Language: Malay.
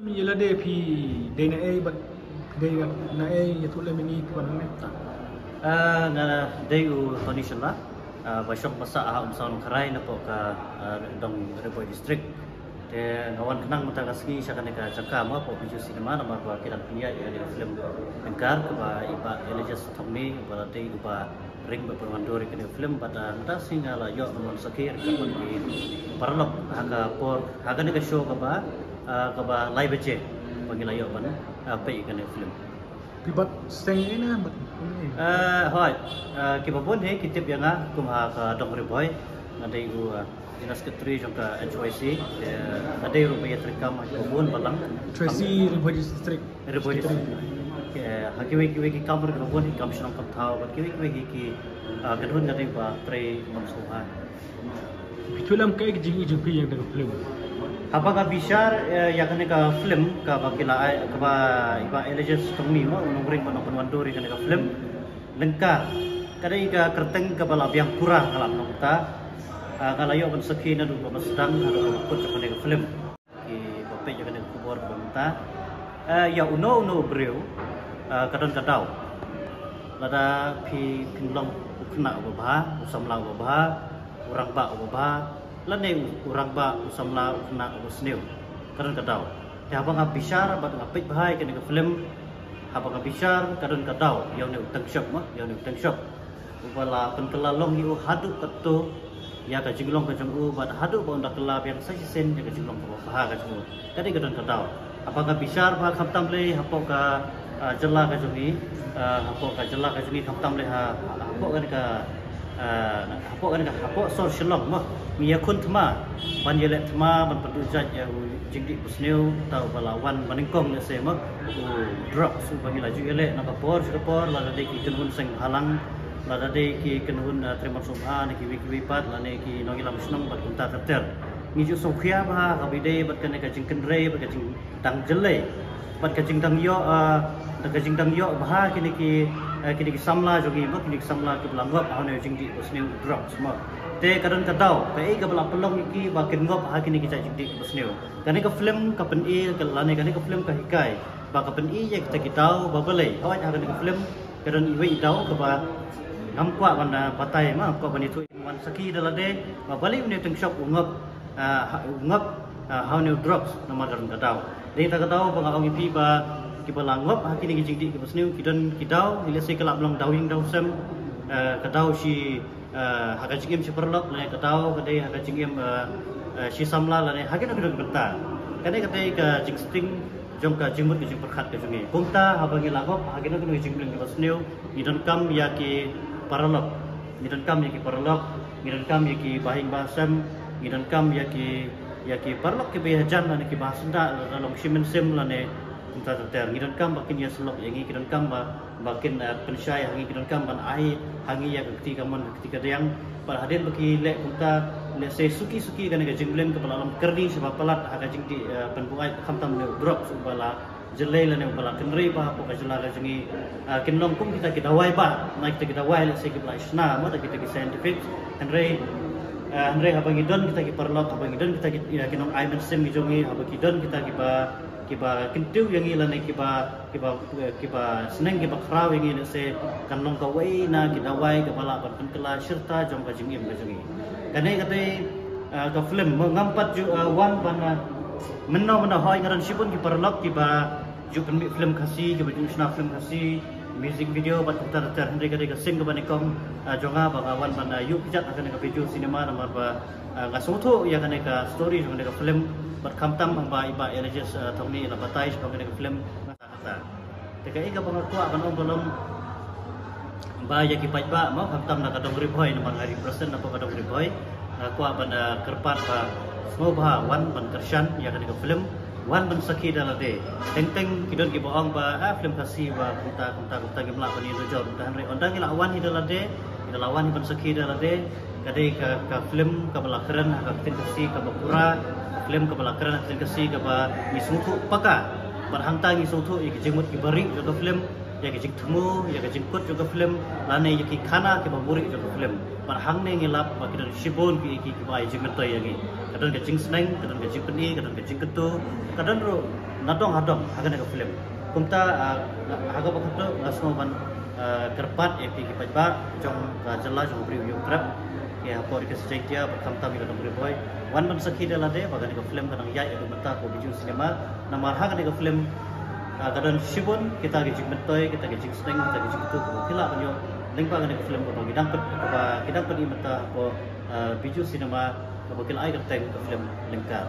Yela de pi de na e but de na e yatul le mini tu kan nga dayu condition la basok masa aham saun karai na po ka dong Riboy district te ngawan kenang mata kasgi syakane ka jangka ma po biju cinema na ma ba kiran piya ya di film engkar ka ba iba Elijah Thomni ba te ba ring ba perwandori ka film pada mata singa la yo mon sakir ka mon di parlok haga por haga ne ka show ka ba live je pangila yo ban pe ka film pibat steng ini na but hoi kita pun he kitip yang kumha ka dong Riboy ada ibu dinas ketri jangka HYC ada ibu bayar rekam pun balang Tracy Riboy district hakiwi ki kamar ka pun kam shnam kam thau bat kiwi ki kadhun ngati ba tre mansuha bitulam kai jingi jupi yang dalam film apakah bishar yang ka film ka bakila ka ba iba Elijah Thomni ma unungring ba nokon wandori ka film lengkap kadai ka kerteng ka balap yang kurang kalam nokta kalayo kan sakina du ba sedang ada ko ka ne film ki bape ka ne kubor banta ya uno breu kadon kadau lada pi pinlong ukna ba usamla ba urang ba lane urang ba usamla ukna usneu kadon kadau ya bang bishar ba ngapit bahai ka ne film habang bishar kadon kadau yang ne utang shop ubala penkelalong yu hadu ketu ya ka jinglong ka jong u bat hadu ba undak kelab yang sai sen ya ka jinglong ba baha ka jong kadi kadon kadau apakah bishar ba khamtam le hapo ka jalla ka jongi hapo ka jalla ka jongi khamtam le hapo hapo sor shlong ma mi yakun thma ban yele thma ban pedujat ya jingdi busneu tau balawan maningkong le se ma drop su bagi laju yele na kapor la de ki kenun seng halang la de ki kenun terima sumha ni ki pat la ne ki nogi lam snong bat kunta terter ngiju sokhia ba kabide bat kan ka jingken re bat ka jing tang jele bat ka jing tang yo ba kini ki samla jogi ma kini samla ki belangop hone jingdi busneu drop semua te kadon kadau pe ga bala pelong iki ba ken ngop ha kini ki jingdi busneu kani ka film ka pen e ka lane kani ka film ka hikai ba ka pen e ye kita kitau ba balai awat ha kani ka film kadon iwe idau ka ba ngam kwa banda patai ma ko bani tu wan saki dalade ba bali ne teng shop ngop how new drops nama kadon kadau de ta kadau ba ngawang ipi ba ki ba langop ha kini ki jingdi ki busneu kidon kidau ile se kala blong dawing daw sem kadau si haga jingim si perlok le kadau kadai haga jingim si samla le haga na kadon benta kadai ka jingsting jom ka jingmut ki jing perkhat ka jungi kumta habangi langop haga na kadon jingling ki busneu idon kam ya ki paralok idon kam ya ki bahing basam idon kam ya ki parlok ki behajan la ki bahsanda long shimen sim la ne kunta ter ngidon kam bakin ya selok yangi kidon kam bakin pensyai hangi kidon kam ban ai hangi ya keti kaman keti kadang par haden baki le kunta le se suki kan ga jinglen ke balam kerdi sebab pelat aga jingdi penbuai khamtam ne drop subala jelai la ne bala kenri ba ko kajla ga jingi kinlong kum kita wai ba naik kita wai le se ki blasna ma kita ki scientific Andre habang idon kita ki perlok habang idon kita ki kinong aimen sem jongi habang idon kita kiba kintiu yang ilan kiba seneng kiba kraw yang ilan se kanlong kawai na kita wai ke bala ban kela serta jom ka jingim ka jongi kane kate ka film mengampat ju wan bana menno hoy ngaran sipun ki perlok kiba ju film kasih kiba ju film kasih music video bat kita Andre kate sing ke banikong jonga bagawan bana yuk jat akan ka video cinema nomor ba ngasuto ya kane ka story jong ka film bat khamtam ba iba Elijah Thomni la batai sebagai ka film kata teka ika pangakwa ban belum ba ya ki ba mau khamtam na ka dong Riboy nomor hari persen apa ka dong Riboy kwa ban kerpat ba semua ba wan ban kershan ya kane ka film wan ban saki dalade teng kidon ki bohong ba film kasih ba kunta gemla bani rojo dan re ondang ila wan hidalade idalawan ban saki dalade kadai ka film ka balakran ka kasih ka bakura film ka balakran ka kasih ka ba misutu paka berhantang misutu ik jemut ki bari ka film ya ke temu ya ke kut juga film lane ya ki khana ke baburi juga film par hang ne ngilap ba kidan shibon ki bai jing metoy ya ki kadang ke jing sneng kadang ke jing peni kadang ke jing ketu kadang ro nadong hadong hagan ke film kumta haga ba kutu ngasno ban kerpat epi ki pajba jong ka jela jong preview krap ya por ke sejaitia berkamta mi kadang boy wan ban sakhi dela de bagan ke film kadang ya itu mata ko biju cinema namar hagan ke film kadang shibon kita ke jing metoy kita ke jing sneng kita ke jing ketu kila banyo lingpa kan ke film ko bidang pet ba kidang pet mata ko biju cinema ko kila ai ke film lengkap